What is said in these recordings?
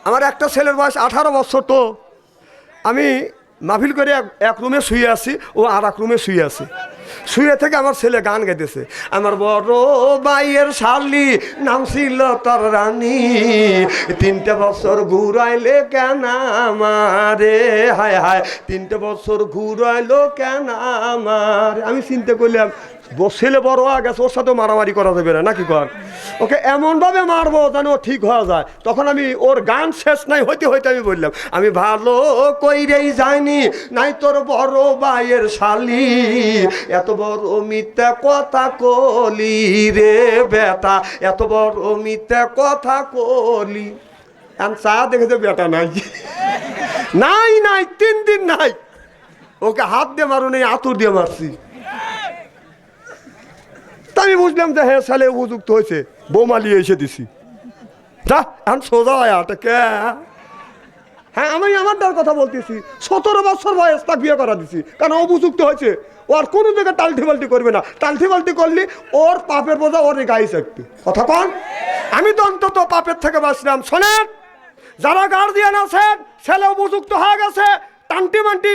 আমার একটা ছেলের বয়স 18 বছর। তো আমি মাহফিল করে এক রুমে শুয়ে আছি, ও আর এক রুমে শুয়ে আছে। শুয়ে থেকে আমার ছেলে গান গাইতেছে, আমার বড় ভাইয়ের শালি নাম ছিল তোর রানী, 3টে বছর ঘুরাইলে কেন আমারে, হায় হায় 3টে বছর ঘুরাইলো কেন আমার। আমি চিন্তা করলাম ছেলে বড় হয়ে গেছে, ওর সাথে মারামারি করা যাবে না নাকি কর, ওকে এমনভাবে মারবো যেন ও ঠিক হয়ে যায়। তখন আমি ওর গান শেষ নাই হইতে হইতে আমি বললাম, আমি ভালো কইরেই যাইনি নাই তোর বড় ভাইয়ের শালি, এত বড় মিথ্যা কথা কলি রে বেটা, এত বড় মিথ্যা কথা কলি। চা দেখেছে বেটা নাই নাই নাই 3 দিন নাই, ওকে হাত দিয়ে মারো নেই, আতুর দিয়ে মারছি। আমি বুঝলাম যে হ্যাঁ সালে উপযুক্ত হয়েছে, বৌমালি এসে দিছি। যা এখন সোজা হয় কে। হ্যাঁ আমি আমার তার কথা বলতেছি, 17 বছর বয়স তাকে বিয়ে করা দিছি, কারণ উপযুক্ত হয়েছে। ও আর কোনো জায়গায় টালটি বাল্টি করবে না, টালটি বাল্টি করলে ওর পাপের বোঝা ওর গায়ে চাকবে। কথা কন, আমি তো অন্তত পাপের থেকে বাঁচলাম। শোনেন, যারা গার্জিয়ান আছেন, ছেলে উপযুক্ত হয়ে গেছে, টাংটি মান্টি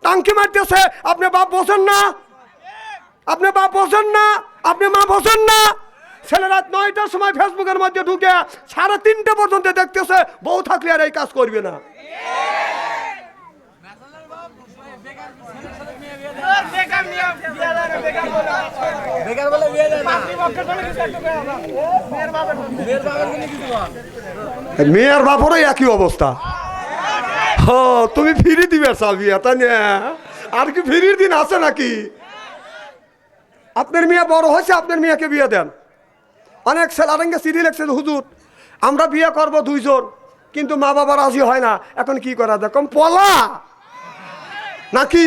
টাঙ্কি মারতেছে, আপনি বাপ বোঝেন না, আপনি বাপ বোঝেন না, আপনি মা বোঝেন না। ছেলে রাত 9টার সময় ফেসবুকের মধ্যে ঢুকে 3:30 পর্যন্ত দেখতেছে, বউ থাকলে আর এই কাজ করবে না। মেয়ের বাপরও একই অবস্থা। তুমি ফিরি দিবে চাবি, এটা নিয়ে আর কি ফিরির দিন আছে নাকি? আপনার মেয়ে বড় হয়েছে, আপনার মেয়েকে বিয়ে দেন। অনেক ছেলেরাঙ্গে চিঠি লিখছে, হুজুর আমরা বিয়ে করব 2 জন, কিন্তু মা বাবা রাজি হয় না, এখন কি করা যায়? কম পলা নাকি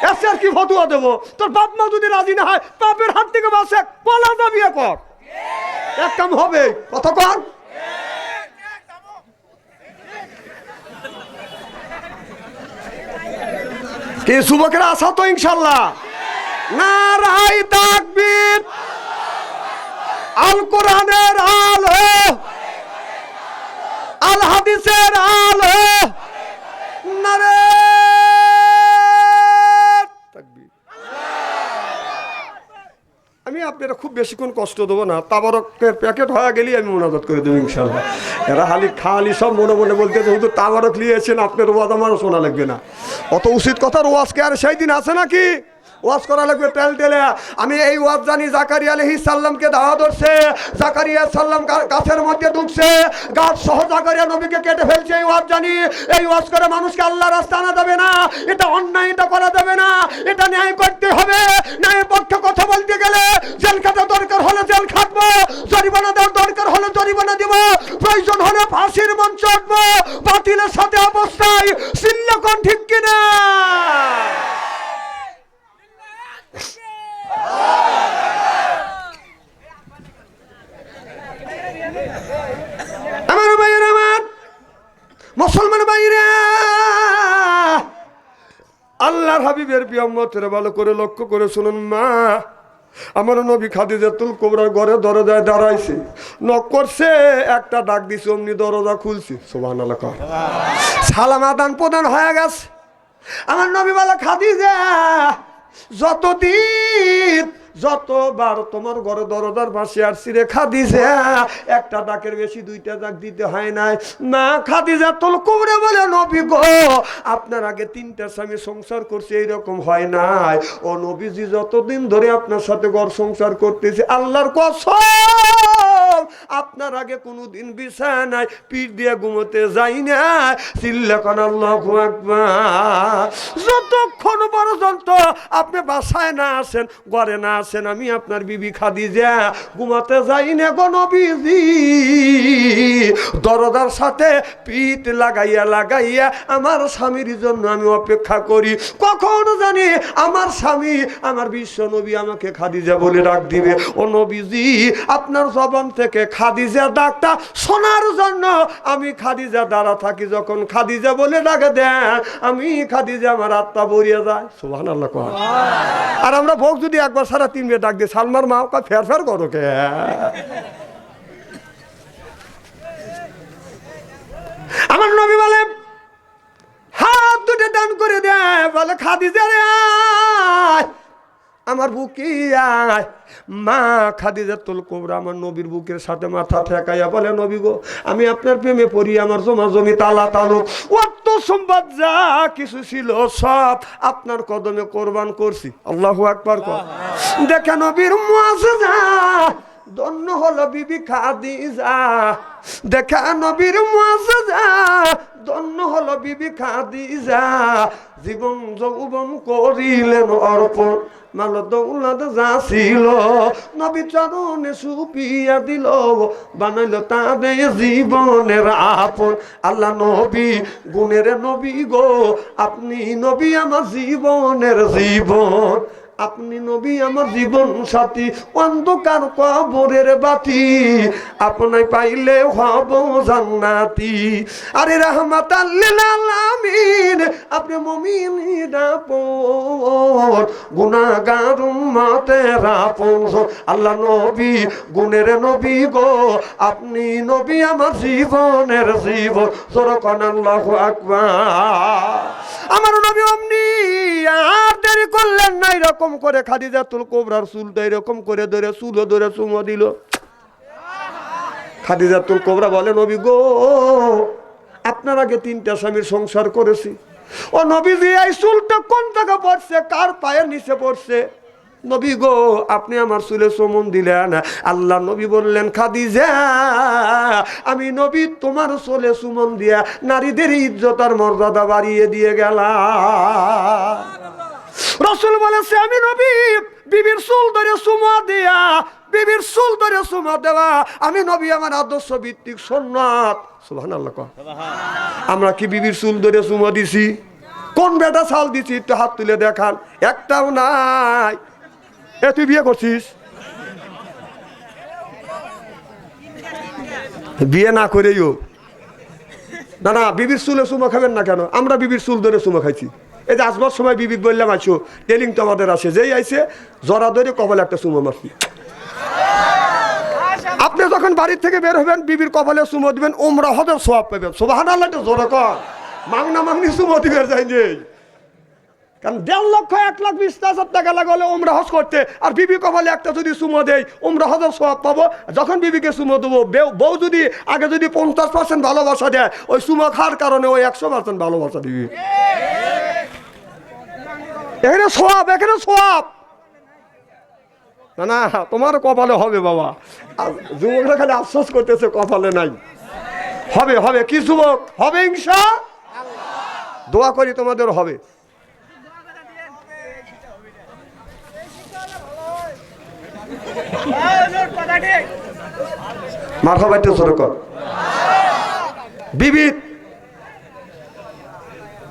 এসে আর কি ফতুয়া দেবো? তোর বাপ মা যদি রাজি না হয়, বাপের হাত থেকে বাঁচে, পলা যা বিয়ে কর, এক কাম হবে। কথা কর। কি যুবকেরা আসা তো ইনশাল্লাহ? নারাই তাকবীর, আল কোরআনের আলো, আল হাদিসের আলো, নারে তাকবীর। আমি আপনারা খুব বেশিক্ষণ কষ্ট দেবো না, তাবারকের প্যাকেট হয়ে গেলেই আমি মোনাজাত করে দেবো ইনশাল্লাহ। এরা খালি সব মনে মনে বলতে হুজুর তাবারক নিয়েছেন, আপনার ওয়াজ আমারও শোনা লাগবে না। অত উচিত কথার ওয়াজ কে আর সেই দিন আছে নাকি? ওয়াজ করা লাগবে টেল টেলে। আমি এই ওয়াজ জানি, জাকারিয়া আলাইহিস সালামকে দাওয়া ধরছে, জাকারিয়া সাল্লাম গাছের মধ্যে ঢুকছে, গাছ সহ জাকারিয়া নবীকে কেটে ফেলছে, এই ওয়াজ জানি। এই ওয়াজ করে মানুষকে আল্লাহর রাস্তা আনা যাবে না, এটা অন্যায়, এটা করা যাবে না, এটা ন্যায় করতে হবে। ন্যায়ের পক্ষে কথা বলতে গেলে জেল খাটা দরকার হলে জেল খাটবো, জরিমানা দেওয়ার দরকার হলে জরিমানা দিব, প্রয়োজন হলে ফাঁসির মঞ্চে উঠবো, বাতিলের সাথে অবস্থায় সিল্লাকন, ঠিক কিনা? আমার ভাইয়ের, আমার মুসলমান ভাইরা, আল্লাহর হাবিবের প্রিয় উম্মতেরা ভালো করে লক্ষ্য করে শুনুন। মা আমার নবী খাদিজাতুল কুবরার ঘরে দরজায় দাঁড়াইছে, নক করছে, একটা ডাক দিছে, অমনি দরজা খুলছে। সুবহানাল্লাহ। সালাম আদান প্রদান হয়ে গেছে। আমার নবী বলে, খাদিজা যতবার তোমার ঘরে দরজার পাশে আসছি রে খাদিজা, একটা ডাকের বেশি 2টা ডাক দিতে হয় নাই। না খাদিজাতুল কুবরা বলে, নবী গো আপনার আগে 3টা স্বামী সংসার করছে, এইরকম হয় নাই। ও নবীজি যতদিন ধরে আপনার সাথে ঘর সংসার করতেছে, আল্লাহর কসম আপনার আগে কোনোদিন বিছানায় পিঠ দিয়ে ঘুমোতে যাই না। চিল্লাকান আল্লাহু আকবার। যতক্ষণ পর্যন্ত আপনি বাসায় না আসেন, ঘরে না আসেন, আমি আপনার বিবি খাদিজা ঘুমাতে যাই না গো নবীজি। দরজার সাথে পিঠ লাগাইয়া লাগাইয়া আমার স্বামীর জন্য আমি অপেক্ষা করি, কখন জানি আমার স্বামী, আমার বিশ্ব নবী আমাকে খাদিজা বলে ডাক দিবে। ও নবীজি আপনার জবান থেকে খাদিজা ডাকটা শোনার জন্য আমি খাদিজা দাঁড়া থাকি, যখন খাদিজা বলে ডাকে দেন, আমি খাদিজা আমার আত্মা বরিয়ে যায়। সুবহানাল্লাহ। আর আমরা ভোগ যদি একবার সারা 3 মিনিট ডাক দিয়ে সালমার মা ওকে ফের ফের করো কে? আমার নবী বলে হাত দুটো দান করে দেয়, বলে খাদিজা রে আয় আমার বুকে আয়। মা খাদিজাতুল কুবরা আমার নবীর বুকের সাথে মাথা ঠেকাইয়া বলে নবী গো আমি আপনার প্রেমে পড়ি, আমার জমা জমি তালা তালুক অর্থ সম্পদ যা কিছু ছিল সব আপনার কদমে কোরবান করছি। আল্লাহু আকবার কর। দেখে নবীর মুআজিজা, ধন্য হলো বিবি খাদিজা। দেখা নবীর মুআজিজা, ধন্য হলো বিবি খাদিজা। জীবন যৌবন করিলেন অর্পণ, মাল দৌলত যা ছিল নবী চরণে সুপিয়া দিল, বানাইল তাদের জীবনের আপন। আল্লাহ নবী গুণের নবী গো, আপনি নবী আমার জীবনের জীবন, আপনি নবী আমার জীবন সাথী, অন্ধকার কবরের বাতি, আপনাই পাইলে হব জান্নাতি। আরে রাহমাতাল লিল আলামিন, আপনি মুমিনের আপন, গুনাহগার উম্মতের আপন। আল্লাহ নবী গুণের নবী গো, আপনি নবী আমার জীবনের জীবন। সুবহান আল্লাহু আকবার। আমার নবী অমনি আর দেরি করলেন না, এরকম করে খাদিজাতুল কুবরার চুলটা এরকম করে ধরে চুলো ধরে চুমো দিল। খাদিজাতুল কুবরা বলে নবী গো আপনার আগে 3টা স্বামীর সংসার করেছি। ও নবীজি এই চুলটা কোন জায়গা পড়ছে, কার পায়ের নিচে পড়ছে? নবী গো আপনি আমার চুলে চুমন দিলেন। আল্লাহ নবী বললেন খাদিজা আমি নবী তোমার চুলে চুমন দিয়া নারীদের ইজ্জত আর মর্যাদা বাড়িয়ে দিয়ে গেলাম। রাসূল বলেছে আমি নবী বিবির চুল ধরে চুমা দিয়া, বিবির চুল ধরে চুমা দেওয়া আমি নবী আমার আদর্শ ভিত্তিক সুন্নাত। সুবহানাল্লাহ। আমরা কি বিবির চুল ধরে চুমা দিছি? কোন বেটা ছাল দিছি একটু হাত তুলে দেখান, একটাও নাই। এ তুই বিয়ে করছিস? বিয়ে না করেও না না বিবির চুলে চুমা খাবেন না কেন? আমরা বিবির চুল ধরে চুমা খাইছি। এই যে আসবার সময় বিবি বললাম আইসো, টেলিং তো আমাদের আছে, যেই আইসে জরা ধরে কপালে একটা চুমা মারছি। আপনি যখন বাড়ির থেকে বের হবেন বিবির কপালে চুমো দিবেন, উমরা হজের সওয়াব পাবেন। সুবহানাল্লাহ। জোরে কর, মাংনা মাংনি চুমো দিবেন যাই নেই। কারণ 1.5 লক্ষ 1,20,000 টাকা লাগালে উমরা হজ করতে, আর বিবি কপালে একটা যদি চুমো দেয় উমরা হজের সওয়াব পাবো। যখন বিবিকে চুমো দেবো, বউ যদি আগে যদি 50% ভালোবাসা দেয়, ওই চুমো খাওয়ার কারণে ওই 100% ভালোবাসা দিবি। এখানে সওয়াব, এখানে সওয়াব। না না তোমার কপালে হবে বাবা। যুবকরা খালি আফসোস করতেছে কপালে নাই। হবে হবে, কি যুবক হবে ইনশাআল্লাহ। দোয়া করি তোমাদের হবে। মারহাবা একটু জোরে কর। বিবি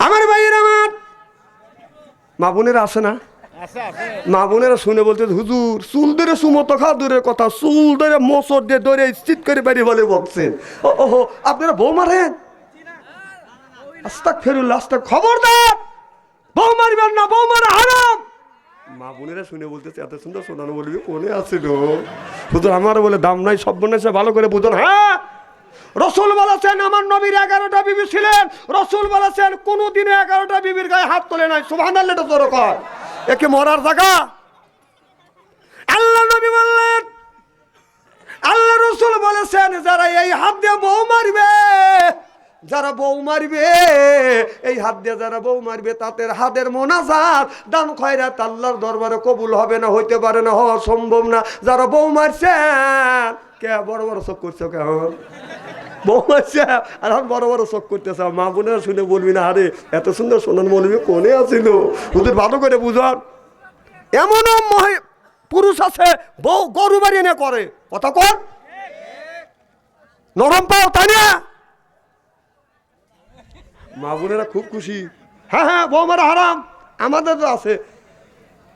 আমার ভাইয়ের, আমার মা বোনেরা আছে না? মা বোনেরা শুনে বলতে হুজুর চুল ধরে সুমতো খা দূরের কথা, চুল ধরে মোচর দিয়ে ধরে চিৎ করে বাড়ি বলে বকছেন। ওহো আপনারা বউ মারেন? আস্তাগফিরুল্লাহ, খবরদার বউ মারবেন না, বউ মারা হারাম। মা বোনেরা শুনে বলতেছে এত সুন্দর শোনানো বলবি কোনে আছিল হুজুর, আমার বলে দাম নাই, সব বোনেছে ভালো করে বুঝুন। হ্যাঁ রাসূল বলেছেন আমার নবীর 11টা বিবি ছিলেন। রাসূল বলেছেন কোনদিনও 11টা বিবির গায়ে হাত তোলে নাই। সুবহানাল্লাহ। এটা জোরে কর, একে মরার জায়গা। আল্লাহ নবী বললেন, আল্লাহ রাসূল বলেছেন যারা এই হাত দিয়ে বউ মারবে, যারা বউ মারবে এই হাত দিয়ে যারা বউ মারবে তাদের হাতের মোনাজাত দান খয়রাত আল্লাহর দরবারে কবুল হবে না, হইতে পারে না, হওয়া সম্ভব না। যারা বউ মারছেন কে বড় বড় চোখ করছে, কেমন বউ মারছে আর বড় বড় চোখ করতেছে। মা বোনেরা শুনে বলবি না আরে এত সুন্দর শোনান বলবি কোনে আছিল হুজুর, ভালো করে বুঝান। এমনও পুরুষ আছে বউ গরু বাড়ি এনে করে, কথা কর নরম পাও, তাই না? মা বোনেরা খুব খুশি। হ্যাঁ হ্যাঁ বউ মারা হারাম, আমাদের তো আছে।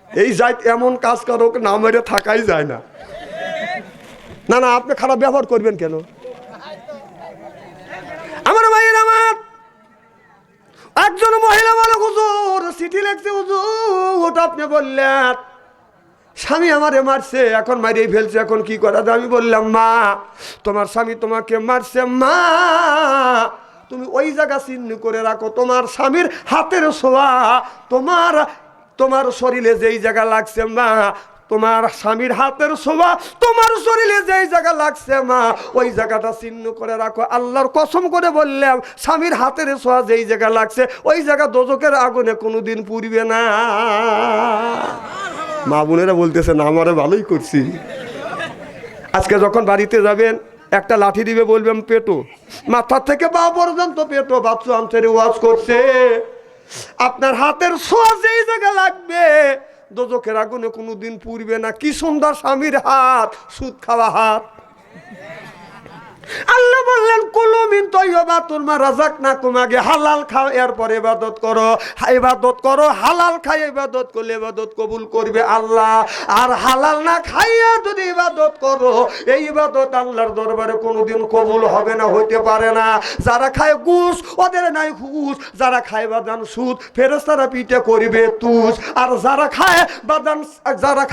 এই যাই এমন কাজ করো না মেরে থাকাই যায় না। না না আপনি খারাপ ব্যবহার করবেন কেন? আমার ভাইয়ের, আমার একজন মহিলা বলে হুজুর চিঠি লিখছে হুজুর, ওটা আপনি বললেন স্বামী আমারে মারছে, এখন মারিয়ে ফেলছে, এখন কি করা যায়? আমি বললাম মা তোমার স্বামী তোমাকে মারছে, মা তুমি ওই জায়গা চিহ্ন করে রাখো, তোমার স্বামীর হাতের ছোঁয়া তোমার শরীরে যেই জায়গা লাগছে মা, তোমার স্বামীর হাতের ছোঁয়া তোমার শরীরে যেই জায়গা লাগছে মা, ওই জায়গাটা চিহ্ন করে রাখো। আল্লাহর কসম করে বললাম, স্বামীর হাতের ছোঁয়া যেই জায়গা লাগছে ওই জায়গা দোজখের আগুনে কোনোদিন পুড়বে না। মা বোনেরা বলতেছে না, আমারে ভালোই করছি। আজকে যখন বাড়িতে যাবেন একটা লাঠি দিবে, বলবেন পেটো, মাথা থেকে পা পর্যন্ত পেটো। বাচ্চু আনসারি ওয়াজ করছে, আপনার হাতের ছোঁয়া যেই জায়গা লাগবে দোজখের আগুনে কোনোদিন পুড়বে না। কি সুন্দর স্বামীর হাত, সুদ খাওয়া হাত। আল্লাহ বললেন কুলু মিন তাইয়্যিবাতিল মা রাযাকনাকুম, আগে হালাল খাও এরপর ইবাদত করো। ইবাদত করো, হালাল খাই ইবাদত করলে ইবাদত কবুল করবে আল্লাহ। আর হালাল না খাইয়া যদি ইবাদত করো, এই ইবাদত আল্লাহর দরবারে কোনোদিন কবুল হবে না, হইতে পারে না। যারা খায় ঘুষ ওদের নাই হুঁশ, যারা খায় বাদান সুদ ফেরেশতারা পিঠে করবে তুষ। আর যারা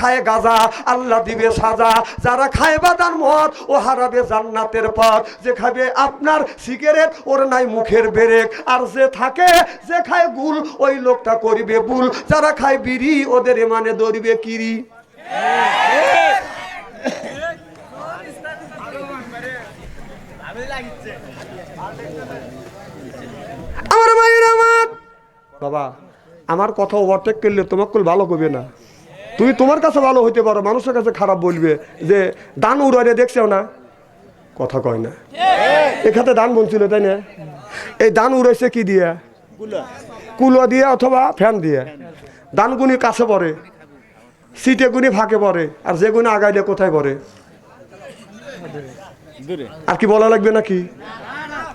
খায় গাঁজা আল্লাহ দিবে সাজা। যারা খায় বাদান মদ ও হারাবে জান্নাতের পথ। যে খাবে আপনার সিগারেট ওর নাই মুখের বেরেক। আর যে খায় গুল ওই লোকটা করিবে বুল। যারা খায় বিড়ি ওদের মানে ধরবে কিরি। আমার ভাইয়ের আমার বাবা, আমার কথা ওভারটেক করলে তোমাকে ভালো করবে না। তুমি তোমার কাছে ভালো হইতে পারো, মানুষের কাছে খারাপ বলবে। যে দান উড়াইলে দেখছেও না, কথা কয় না। এখানে দান বলছিল তাই না? এই দান উড়াইছে কি দিয়ে? কুলো দিয়ে অথবা ফ্যান দিয়ে। দানগুনি কাছে পড়ে, সিটে গুনি ফাঁকে পড়ে, আর যে গুনি আগাইলে কোথায় পড়ে? আর কি বলা লাগবে নাকি?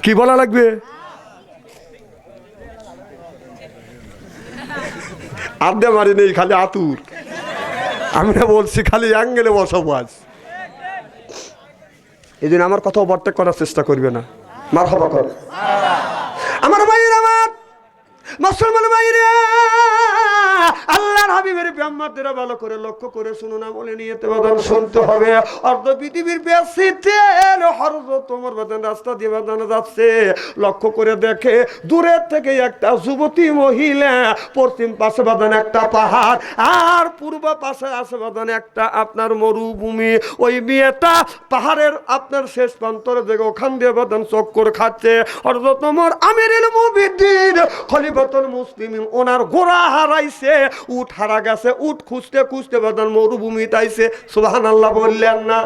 কি বলা লাগবে? আড্ডা মারি নেই, খালি আতুর। আমি না বলছি খালি অ্যাঙ্গেলে বসবাস। এই জন্য আমার কথা ওভারটেক করার চেষ্টা করবে না। মারহাবা কর আমার ভাইয়ের, আমার মুসলমান ভাইরা, আল্লাহর হাবিবের ব্যাম্মাদেরা ভালো করে লক্ষ্য করে শুনুন, আমলে নিয়েতে বাদান শুনতে হবে। অর্ধ পৃথিবীর বেশিতের হরজত তোমার বাদান রাস্তা দিয়ে বাদান যাচ্ছে। লক্ষ্য করে দেখে দূরের থেকে একটা যুবতী মহিলা, পশ্চিম পাশে বাদান একটা পাহাড়, আর পূর্ব পাশে আছে বাদান একটা আপনার মরুভূমি। ওই মেয়েটা পাহাড়ের আপনার শেষ প্রান্তরে দেখে ওখান দিয়ে বাদান চক্কর খাচ্ছে। হযরত ওমর আমিরুল মুমিনিন খলিফাতুল মুসলিমিন, ওনার ঘোড়া হারাইছে, উট হারা গেছে। উট খুঁজতে খুঁজতে বাদান মরুভূমি তাইছে। সুবহানাল্লাহ বললেন না?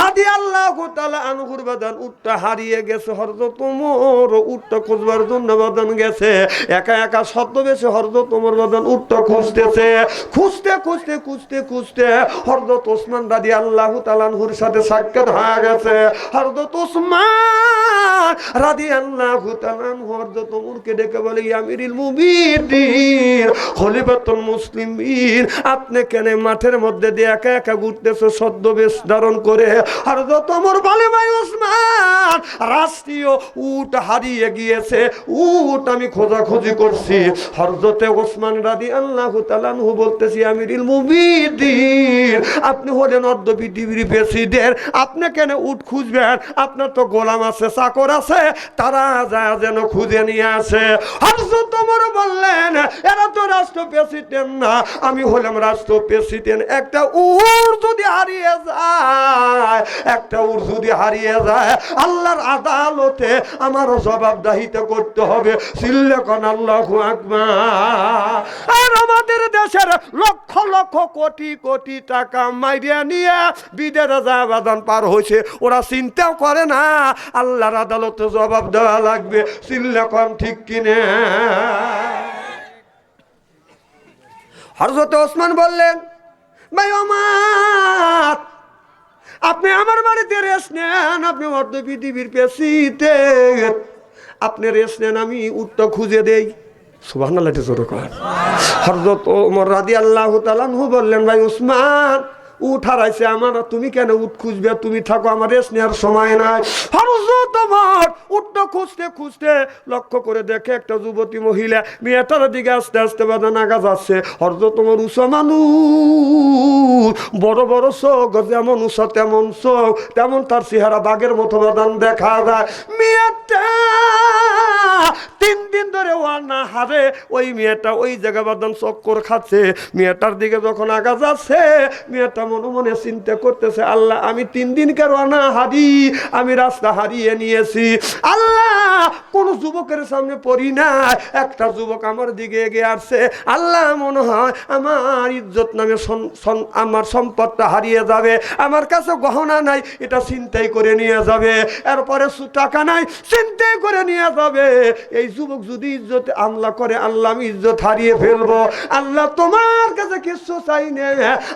রাদিয়াল্লাহু তাআলা আনহুর বাদান উটটা হারিয়ে গেছে। হযরত ওমর উটটা খুঁজবার জন্য বাদান গেছে। একা একা ছদ্মবেশে হযরত ওমর বাদান উটটা খুঁজতেছে। খুঁজতে হযরত ওসমান রাদিয়াল্লাহু তাআলা আনহুর সাথে সাক্ষাৎ হয়ে গেছে। হযরত ওসমান রাদিয়াল্লাহু তাআলা আনহু হযরত ওমরকে ডেকে বলে, আমিরুল মুমিনিন খলিফাতুল মুসলিমিন, আপনি কেন মাঠের মধ্যে দিয়ে একা একা ঘুরতেছো ছদ্মবেশ ধারণ করে? হযরত ওমর বলে, ভাই ওসমান, রাষ্ট্রীয় উট হারিয়ে গিয়েছে, উট আমি খোঁজাখুঁজি করছি। হযরতে ওসমান রাদিয়াল্লাহু তাআলা আনহু বলতেছি, আমিরুল মুমিনিন, আপনি হলেন অর্ধ পৃথিবীর প্রেসিডেন্ট, আপনি কেন উট খুঁজবেন? আপনার তো গোলাম আছে, চাকর আছে, তারা যায় যেন খুঁজে নিয়ে আসে। হযরত ওমর বললেন, এরা তো রাষ্ট্র প্রেসিডেন্ট না, আমি হলাম রাষ্ট্র প্রেসিডেন্ট। একটা উট যদি হারিয়ে যায়, আল্লাহর আদালতে আমারও জবাবদিহিতা করতে হবে। সিল্লাকান আল্লাহু আকবার। আর আমাদের দেশের লক্ষ লক্ষ কোটি কোটি টাকা মাইরিয়া নিয়ে বিদেশে যায় বাদান পার হয়েছে, ওরা চিন্তাও করে না আল্লাহর আদালতে জবাব দেওয়া লাগবে। সিল্লাকান ঠিক কিনে? হযরত ওসমান বললেন, ভাই ওমর, আপনি আমার বাড়িতে রেস্ট নেন, আপনি অর্ধ পৃথিবীর প্রেসিডেন্ট, আপনি রেস্ট নেন, আমি উটটা খুঁজে দেই। সুবহানাল্লাহ। হযরত ওমর রাদিয়াল্লাহু তাআলা আনহু বললেন, ভাই ওসমান, উঠ হারাইছে আমার, তুমি কেন উঠ খুঁজবে, তুমি থাকো, আমার রেস্ট নেওয়ার সময় নাই। হযরত ওমর উঠটা খুঁজতে খুঁজতে লক্ষ্য করে দেখে একটা যুবতী মহিলা মেয়েটার দিকে আস্তে আস্তে বাদান আগা যাচ্ছে। হযরত ওমর উঁচা মানুষ, বড় বড় চোখ, যেমন উঁচা তেমন চোখ, তেমন তার চেহারা বাঘের মতো বাদান দেখা যায়। মেয়েটা 3 দিন ধরে ওয়ানা হারে ওই মেয়েটা ওই জায়গা বাদান চক্কর খাচ্ছে। মেয়েটার দিকে যখন আগা যাচ্ছে মেয়েটা মনে মনে চিন্তা করতেছে, আল্লাহ আমি 3 দিন কেন না হারি, আমি রাস্তা হারিয়ে নিয়েছি। আল্লাহ কোন যুবকের সামনে পড়ি না, একটা যুবক আমার দিকে এগিয়ে আসছে, আল্লাহ মনে হয় আমার ইজ্জত নামে আমার সম্পদটা হারিয়ে যাবে, আমার কাছে গহনা নাই এটা চিন্তাই করে নিয়ে যাবে, এরপরে টাকা নাই চিন্তাই করে নিয়ে যাবে। এই যুবক যদি ইজ্জত আমলা করে আল্লাহ আমি ইজ্জত হারিয়ে ফেলবো। আল্লাহ তোমার কাছে কিছু চাই না,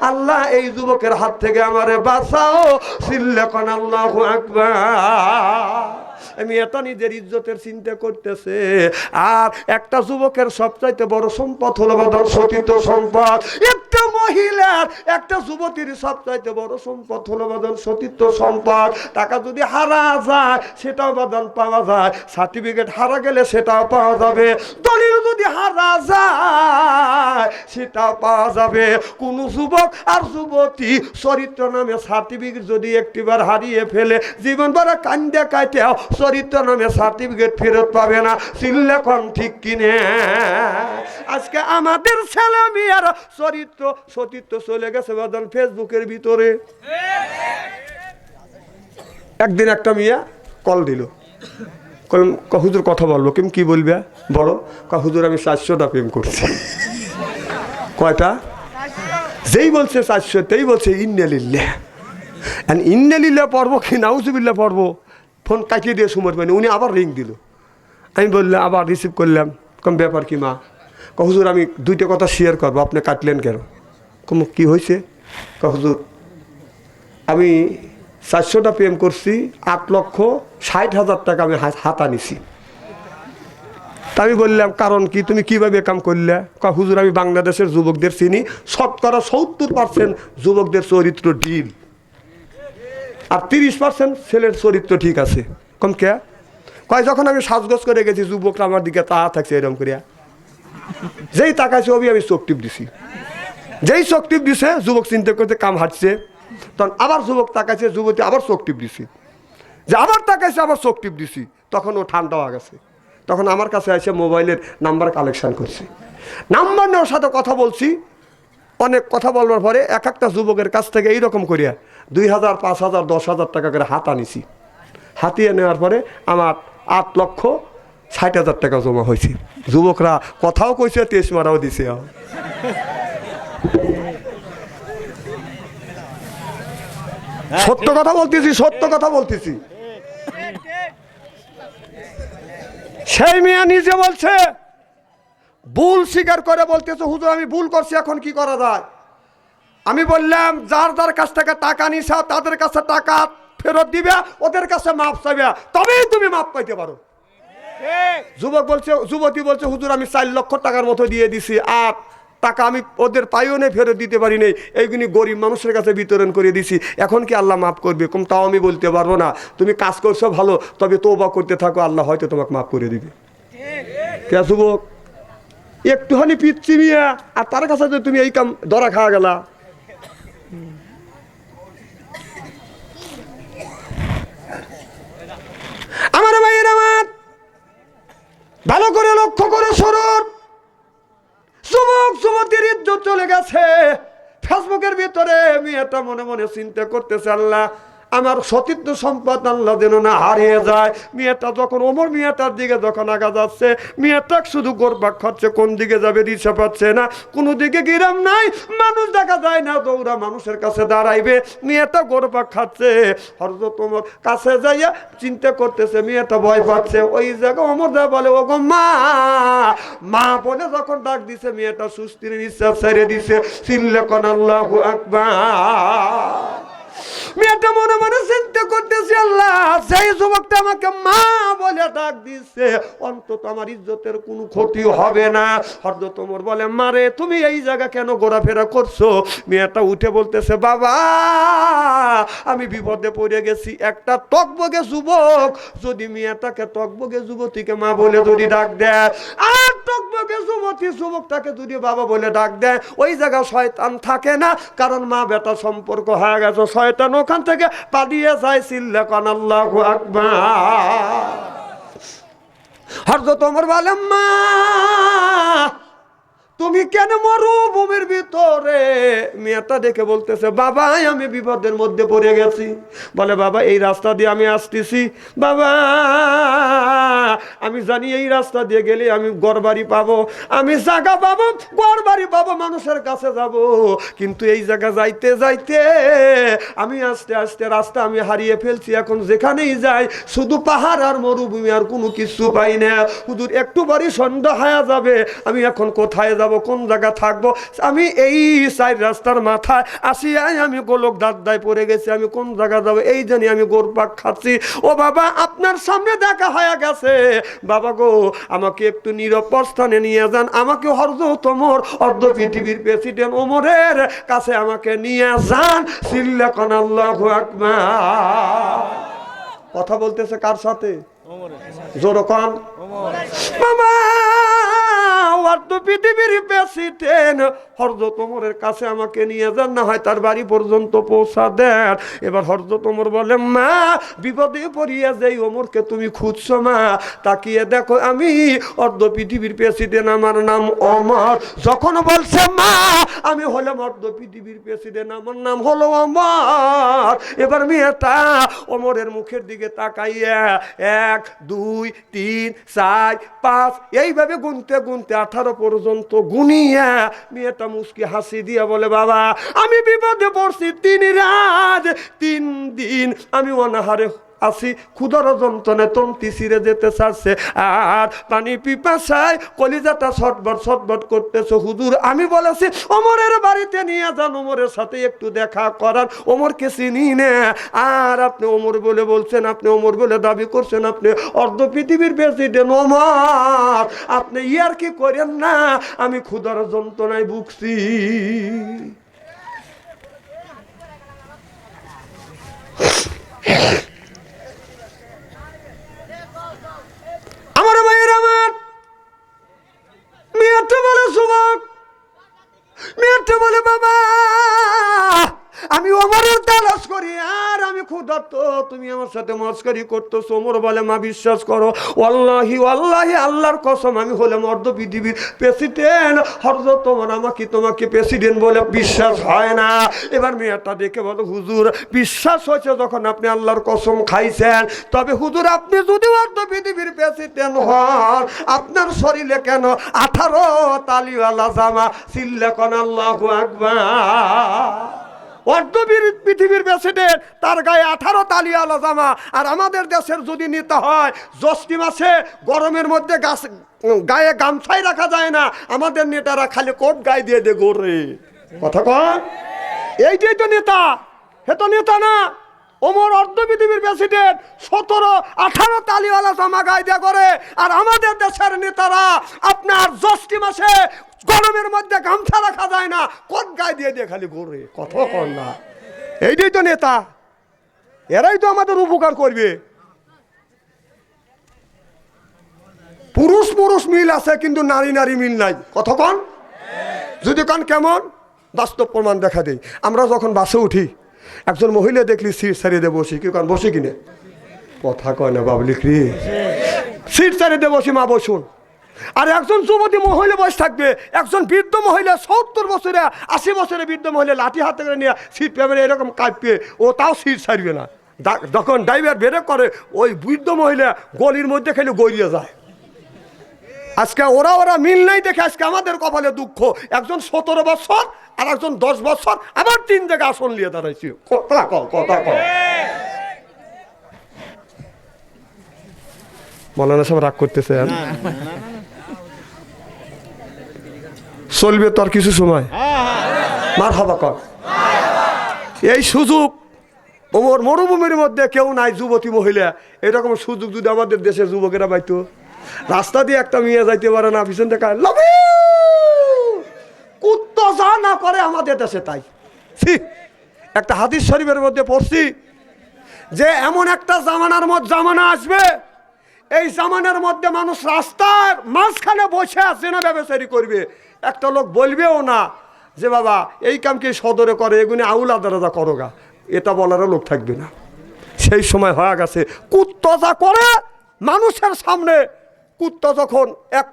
আল্লাহ এই যুবকের হাত থেকে আমারে বাঁচাও। চিল্লা কোন আল্লাহু আকবার। আমি এটা নিজের ইজ্জতের চিন্তা করতেছে। আর একটা যুবকের সবচাইতে বড় সম্পদ হলো বাদন সতীর্থ সম্পদ। একটা মহিলার একটা যুবতীর সবচাইতে বড় সম্পদ হলো বাদন সতীর্থ সম্পদ। টাকা যদি হারা যায় সেটাও বাদন পাওয়া যায়, সার্টিফিকেট হারা গেলে সেটাও পাওয়া যাবে, দলিল যদি হারা যায় সেটাও পাওয়া যাবে। কোন যুবক আর যুবতী চরিত্র নামে সার্টিফিকেট যদি একটিবার হারিয়ে ফেলে জীবন ভরা কান্দে কাটেও চরিত্র নামে সার্টিফিকেট ফেরত পাবে না। চিল্লা কোন ঠিক কিনে? আজকে আমাদের ছেলে মেয়েরা চরিত্র সতীত্ব চলে গেছে বাদন ফেসবুকের ভিতরে। একদিন একটা মিয়া কল দিল, হুজুর কথা বলবো। কি বলবে বলো? হুজুর আমি 400টা প্রেম করছি। কয়টা? যেই বলছে 400 তেই বলছে ইন্নালিল্লাহ। ইন্নালিল্লাহ পড়বো কি নাউজুবিল্লাহ পড়বো? ফোন কাটিয়ে দিয়ে সময় পাইনি, উনি আবার রিং দিল। আমি বললাম, আবার রিসিভ করলাম, কম ব্যাপার কি মা? হুজুর আমি 2টা কথা শেয়ার করবো, আপনি কাটলেন কেন? কম কি হয়েছে? হুজুর আমি 400টা প্রেম করছি, 8,60,000 টাকা আমি হাতা নিছি। তা আমি বললাম কারণ কি, তুমি কিভাবে কাম করলে? হুজুর আমি বাংলাদেশের যুবকদের চিনি, শতকরা 70% যুবকদের চরিত্র ঢিল, আর 30% ছেলের চরিত্র ঠিক আছে। কম কে? যখন আমি সাজগোজ করে গেছি যুবকরা আমার দিকে তাহা থাকছে এরকম করিয়া, যেই তাকাইছে আমি চোখ টিপ দিছি, যেই চোখ টিপ দিছে যুবক চিন্তা করতে কাম হাঁটছে, তখন আবার যুবক তাকাইছে, যুবতী আবার চোখ টিপ দিছি, যে আবার তাকাইছে আবার চোখ টিপ দিছি, তখন ও ঠান্ডা হয়ে গেছে। তখন আমার কাছে এসে মোবাইলের নাম্বার কালেকশন করছি, নাম্বার নেওয়ার সাথে কথা বলছি। অনেক কথা বলবার পরে এক একটা যুবকের কাছ থেকে এইরকম করিয়া 2,000, 5,000, 10,000 টাকা করে হাতা নিছি। হাতিয়ে নেওয়ার পরে আমার 8,60,000 টাকা জমা হয়েছে। যুবকরা কথাও কইছে, তেজ মারাও দিছে। সত্য কথা বলতেছি, সত্য কথা বলতেছি। সেই মেয়ে নিজে বলছে, ভুল স্বীকার করে বলতেছে, হুজুর আমি ভুল করছি, এখন কি করা যায়? আমি বললাম যার যার কাছ থেকে টাকা নিছা তাদের কাছে টাকা ফেরত দিবে, ওদের কাছে মাপ চাইবে, তবেই তুমি মাপ পাইতে পারো। যুবক বলছে, যুবতী বলছে, হুজুর আমি 4 লক্ষ টাকার মতো দিয়ে দিছি, আর টাকা আমি ওদের পাইও নেই, ফেরত দিতে পারি নাই, এইগুলি গরিব মানুষের কাছে বিতরণ করে দিছি, এখন কি আল্লাহ মাফ করবে? কম তাও আমি বলতে পারবো না, তুমি কাজ করছো ভালো, তবে তওবা করতে থাকো, আল্লাহ হয়তো তোমাকে মাফ করে দিবে। কে যুবক একটুখানি পিচ্ছি মিয়া, আর তার কাছে যে তুমি এই কাম ধরা খাওয়া গেলা। আমার ভাইয়ের আমার ভালো করে লক্ষ্য করে শুনুন, যুবক যুবতীর ইজ্জত চলে গেছে। ফেসবুকের ভিতরে মেয়েটা মনে মনে চিন্তা করতেছে, আল্লাহ আমার সতীর্থ সম্পদ আল্লাহ যেন না হারিয়ে যায়। মেয়েটা যখন ওমর মিয়াটার দিকে যখন আগা যাচ্ছে, মেয়েটা শুধু গোরবাক খাচ্ছে, কোন দিকে যাবে দিশা পাচ্ছে না, কোনো দিকে গিরাম নাই, মানুষ দেখা যায় না, দৌড়া মানুষের কাছে দাঁড়াইবে, মেয়েটা গোরবাক খাচ্ছে। হযরত ওমর কাছে যাইয়া চিন্তা করতেছে, মেয়েটা ভয় পাচ্ছে। ওই জায়গায় ওমর যা বলে, ও গো মা, মা বলে যখন ডাক দিছে, মেয়েটা সুস্থির নিঃশ্বাস ছেড়ে দিছে। চিল্লা কোন আল্লাহু আকবার। মেয়েটা মনে মনে চিন্তা করতেছি, আল্লাহ সেই যুবকটা আমাকে মা বলে ডাক দিচ্ছে, অন্তত আমার ইজ্জতের কোনো ক্ষতি হবে না। হযরত ওমর বলে, মারে তুমি এই জায়গা কেন ঘোরাফেরা করছো? মেয়েটা উঠে বলতেছে, বাবা আমি বিপদে পড়ে গেছি। একটা টকবগে যুবক যদি মেয়েটাকে টকবগে যুবতীকে মা বলে যদি ডাক দেয়, আর টকবগে যুবকটাকে যদি বাবা বলে ডাক দেয়, ওই জায়গায় শয়তান থাকে না, কারণ মা বেটা সম্পর্ক হয়ে গেছে। শয়তান ওখান থেকে পালিয়ে যায়। চিল্লা কোন আল্লাহু আকবার। হযরত ওমর বলে, মা তুমি কেন মরুভূমির ভিতরে? মেয়েটা দেখে বলতেছে, বাবা আমি বিপদের মধ্যে পড়ে গেছি। বলে, বাবা এই রাস্তা দিয়ে আমি আসতেছি, বাবা আমি জানি এই রাস্তা দিয়ে গেলে আমি ঘরবাড়ি পাবো, আমি জায়গা পাবো, ঘরবাড়ি পাবো, মানুষের কাছে যাব, কিন্তু এই জায়গা যাইতে যাইতে আমি আস্তে আস্তে রাস্তা আমি হারিয়ে ফেলছি। এখন যেখানেই যাই শুধু পাহাড় আর মরুভূমি, আর কোনো কিছু পাই না। হুজুর একটু বাড়ি সন্ধ্যা হয়ে যাবে, আমি এখন কোথায় যাব, কোন জায়গা থাকবো? আমি এই সাইড রাস্তার মাথায় আসিয়াই আমি গোলক দাঁড়ায় পড়ে গেছি, আমি কোন জায়গা যাবো এই জানি, আমি গোরপাক খাচ্ছি। ও বাবা আপনার সামনে দেখা হয়ে গেছে, বাবা গো আমাকে একটু নিরাপদ স্থানে নিয়ে যান, আমাকে হযরত ওমর অর্ধ পৃথিবীর প্রেসিডেন্ট ওমরের কাছে আমাকে নিয়ে যান। চিল্লা কোন আল্লাহু আকবার। কথা বলতেছে কার সাথে? জোরে কোন বাবা। অর্ধ পৃথিবীর প্রেসিডেন্ট হযরত ওমরের কাছে আমাকে নিয়ে যান, না হয় তার বাড়ি পর্যন্ত পৌঁছা দেন। এবার হযরত ওমর বলে, মা বিপদে পড়িয়া যাই ওমরকে তুমি খুঁজছো, মা তাকিয়ে দেখো আমি অর্ধ পৃথিবীর প্রেসিডেন্ট, আমার নাম ওমর। যখন বলছে মা আমি হলাম অর্ধ পৃথিবীর প্রেসিডেন্ট, আমার নাম হলো ওমর, এবার মেয়েটা ওমরের মুখের দিকে তাকাইয়া 1 2 3 4 5 এইভাবে গুনতে গুনতে 18 পর্যন্ত গুনিয়া মেয়েটা মুস্কি হাসি দিয়া বলে, বাবা আমি বিপদে পড়ছি, 3 রাত 3 দিন আমি অনাহারে আসি, ক্ষুধার যন্ত্রণায় তন্তি ছিঁড়ে যেতে চাচ্ছে, আর পানি পিপাসায় কলিজাটা ছটবট ছটবট করতেছে। হুজুর আমি বলেছি ওমরের বাড়িতে নিয়ে যান, ওমরের সাথে একটু দেখা করান, ওমরকে চিনি না, আর আপনি ওমর বলে বলছেন, আপনি ওমর বলে দাবি করছেন, আপনি অর্ধ পৃথিবীর প্রেসিডেন্ট ওমর, আপনি ইয়ার কি করেন না, আমি ক্ষুধার যন্ত্রণায় ভুগছি। আমার ভাইয়ের আমার মেয়েটা বলে, যুবক মেয়েটা বলে, বাবা আমি ওমরের তালাশ করি, আর আমি ক্ষুধার্ত, তুমি আমার সাথে মস্করি করতেছো। ওমর বলে, মা বিশ্বাস করো, ওয়াল্লাহি ওয়াল্লাহি আল্লাহর কসম আমি হলাম অর্ধ পৃথিবীর প্রেসিডেন্ট। হযরত ওমর তোমাকে প্রেসিডেন্ট বলে বিশ্বাস হয় না। এবার মেয়েটা দেখে বলো, হুজুর বিশ্বাস হয়েছে যখন আপনি আল্লাহর কসম খাইছেন, তবে হুজুর আপনি যদি অর্ধ পৃথিবীর প্রেসিডেন্ট হন, আপনার শরীরে কেন 18 তালিওয়ালা জামা? চিল্লা কোন আল্লাহু আকবার। অর্ধ পৃথিবীর প্রেসিডেন্ট, তার গায়ে 18 তালিওয়ালা জামা। আর আমাদের দেশের যদি নেতা হয়, জ্যৈষ্ঠী মাসে গরমের মধ্যে গায়ে গামছাই রাখা যায় না, আমাদের নেতারা খালি কোট গায়ে দিয়ে দে গোরে। কথা কন, এইটাই তো নেতা, হে তো নেতা না। ওমর অর্ধ পৃথিবীর প্রেসিডেন্ট, 17-18 তালিওয়ালা জামা গায়ে দিয়ে করে। আর আমাদের দেশের নেতারা আপনার জ্যৈষ্ঠী মাসে গরমের মধ্যে গামছা রাখা যায় না, কোট গায়ে দিয়ে দিয়ে খালি ঘুরে। কথা কর না, এইটাই তো নেতা, এরাই তো আমাদের উপকার করবে। পুরুষ পুরুষ মিল আছে, কিন্তু নারী নারী মিল নাই। কথা কন, যদি কন কেমন, বাস্তব প্রমাণ দেখা দেই। আমরা যখন বাসে উঠি, একজন মহিলা দেখলি সিট ছাড়িয়ে দিয়ে বসি, কি কন বসি কিনে? কথা কয় না বাবলিক রে, সিট ছাড়িয়ে দিয়ে বসি, মা বসুন। আর একজন যুবতী মহিলা বয়স থাকবে, একজন বৃদ্ধ মহিলা 70 বছরে 80 বছরে বৃদ্ধ মহিলা লাঠি হাতে করে নিয়ে সিট পেবে এরকম কাঁপবে, ও তাও সিট ছাড়বে না। যখন ড্রাইভার ব্রেক করে, ওই বৃদ্ধ মহিলা গলির মধ্যে খেলে গড়িয়ে যায়। আজকে ওরা মিল নাই দেখে আজকে আমাদের কপালে দুঃখ। একজন 17 বছর আর একজন 10 বছর, আবার 3 জায়গায় আসন নিয়ে দাঁড়াইছি। কথা কও মৌলানা সব রাগ করতেছে, চলবে তো আর কিছু সময়। মারহাবা কর। এই সুযোগ মরুভূমির মধ্যে কেউ নাই যুবতী মহিলা, এরকম সুযোগ যদি আমাদের দেশের যুবকেরা পাইতো, রাস্তা দিয়ে একটা মেয়ে যাইতে পারে না, পিছন থেকে কুত্তা যা না করে আমাদের দেশে তাই। একটা হাদিস শরীফের মধ্যে পড়ছি যে এমন একটা জামানা আসবে, এই জামানার মধ্যে মানুষ রাস্তার মাঝখানে বসে জেনা ব্যবচারী করবে, একটা লোক বলবেও না যে বাবা এই কাম কি সদরে করে, এগুলি আউলা দারাজা করো গা, এটা বলারও লোক থাকবে না। সেই সময় হয়ে গেছে কুত্তা যা করে মানুষের সামনে, কুত্তা যখন এক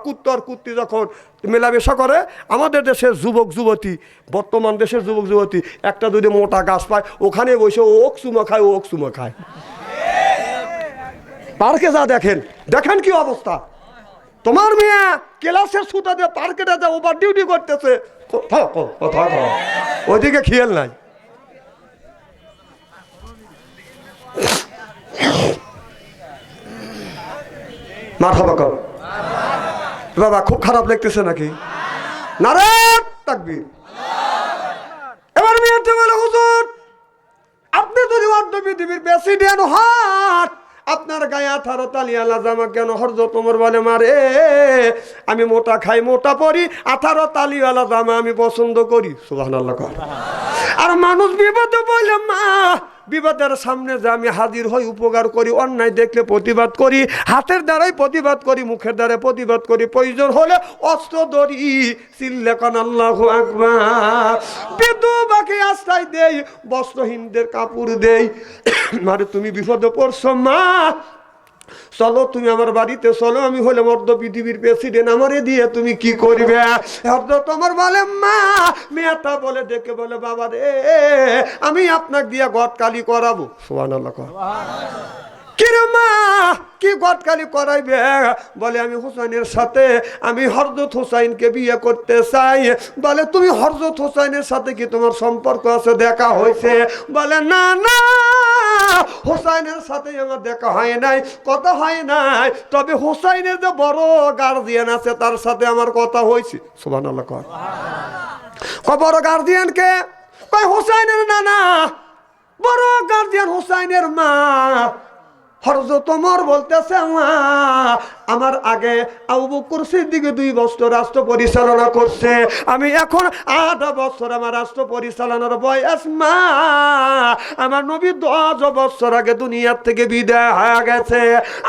কুত্তার কুত্তি যখন মেলামেশা করে, আমাদের দেশের যুবক যুবতী, বর্তমান দেশের যুবক যুবতী একটা যদি মোটা গাছ পায় ওখানে বসে ওক চুমা খায়। পার্কে যা দেখেন কি অবস্থা, তোমার মেয়ে ক্লাসের সুতা দিয়ে পার্কে যা ওভার ডিউটি করতেছে, ওইদিকে খেয়াল নাই। মারহাবা কর বাবা, খুব খারাপ লাগতেছে নাকি? নারে তাকবীর। এবার মেয়েতে বলে হুজুর আপনি যদি অর্ধ পৃথিবীর প্রেসিডেন্ট হন, আপনার গায়ে 18 তালিওয়ালা জামা কেন? হযরত ওমর বলে মারে আমি মোটা খাই মোটা পরি, 18 তালিওয়ালা জামা আমি পছন্দ করি। সুবহানাল্লাহ। আর মানুষ বিপদে বলে মা, বিপদের সামনে যে আমি হাজির হই, উপকার করি, অন্যায় দেখলে প্রতিবাদ করি, হাতের দ্বারাই প্রতিবাদ করি, মুখের দ্বারা প্রতিবাদ করি, প্রয়োজন হলে অস্ত্র ধরি, চিল্লে কান আল্লাহু আকবার। বিধবাকে আশ্রয় দেই, বস্ত্রহীনদের কাপড় দেই। মানে তুমি বিপদে পড়ছো মা, চলো তুমি আমার বাড়িতে চলো, আমি হলে মধ্য পৃথিবীর প্রেসিডেন্ট, আমারে দিয়ে তুমি কি করবে? তোমার বলে মা, মেয়েটা বলে ডেকে বলে বাবা রে আমি আপনাকে দিয়ে গদকালি করাবো। সুবহানাল্লাহ। কিরে মা কি গদকালি করাইবে? বলে আমি হুসাইনের সাথে, আমি হযরত হুসাইনকে বিয়ে করতে চাই। বলে তুমি হযরত হুসাইনের সাথে কি তোমার সম্পর্ক আছে, দেখা হয়েছে? বলে না না, হুসাইনের সাথে আমার দেখা হয় নাই, কথা হয় নাই, তবে হুসাইনের যে বড় গার্জিয়ান আছে তার সাথে আমার কথা হয়েছে। সুবহানাল্লাহ। বড় গার্জিয়ান কে? কই হুসাইনের নানা, বড় গার্জিয়ান হুসাইনের মা। হযরত ওমর বলতেছে আমার আগে আবু বকর সিদ্দিক 2 বছর রাষ্ট্র পরিচালনা করছে, আমি এখন 8 বছর আমার রাষ্ট্র পরিচালনার বয়স মা। আমার নবী 10 বছর আগে দুনিয়ার থেকে বিদায় হয়ে গেছে।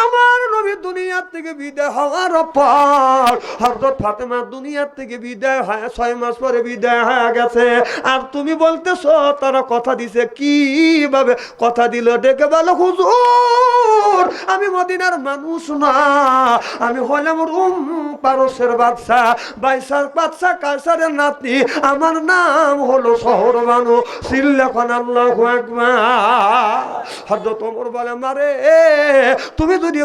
আমার নবী দুনিয়ার থেকে বিদায় হওয়ার পর হযরত ফাতেমা দুনিয়ার থেকে বিদায় হয় 6 মাস পরে বিদায় হয়ে গেছে। আর তুমি বলতেছো তারা কথা দিছে, কিভাবে কথা দিল? ডেকে বলো হুজুর আমি মদিনার মানুষ না, আমি হলাম রোম পারস্যের বাদশা, বাইসার বাদশা কায়সারের নাতি, আমার নাম হলো শহরবানু। চিল্লাখন আল্লাহু আকবার। হযরত ওমর বলে মারে তুমি যদি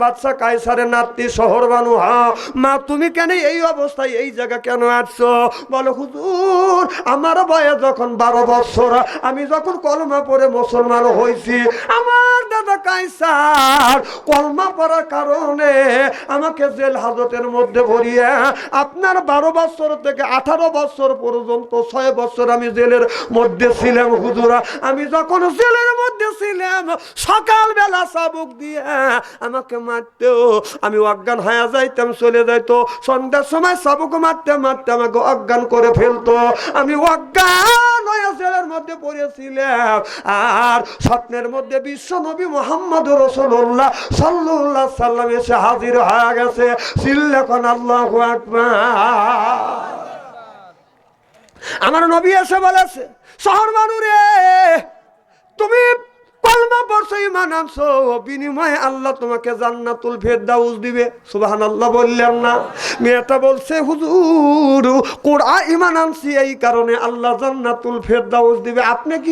বাদশা কায়সারের নাতি শহরবানু হও, মা তুমি কেন এই অবস্থায় এই জায়গা কেন আসছো? বলো হুজুর আমার বয়স যখন 12 বছর, আমি যখন কলমা পড়ে মুসলমান হয়েছি, আমার দাদা কায়সার কলমা পড়ার কারণে আমাকে জেল হাজতের মধ্যে ভরিয়ে আপনার 12 বছর থেকে 18 বছর পর্যন্ত 6 বছর আমি জেলের মধ্যে ছিলাম। হুজুরা আমি যখন জেলের মধ্যে ছিলাম সকালবেলা চাবুক দিয়ে আমাকে মারতেও আমি অজ্ঞান হয়ে যাইতাম, চলে যাইতো। সন্ধ্যার সময় চাবুক মারতে মারতে আমাকে অজ্ঞান করে ফেলতো, আমি অজ্ঞান হয়ে জেলের মধ্যে পড়েছিলাম। আর স্বপ্নের মধ্যে বিশ্ব নবী মুহাম্মদ রাসূলুল্লাহ সাল্লাল্লাহু আলাইহি সাল্লাম এসে হাজির হয়ে গেছে। চিল্লাখন আল্লাহু আকবার। আমার নবী এসে বলেছে শহর মানুরে তুমি কলমা পড়ছো, ঈমান আনছো, বিনিময়ে আল্লাহ তোমাকে জান্নাতুল ফেরদাউস দিবে। সুবহানাল্লাহ বললেন না? মেয়েটা বলছে হুজুর কোরআন ঈমান আনছি এই কারণে আল্লাহ জান্নাতুল ফেরদাউস দিবে, আপনি কি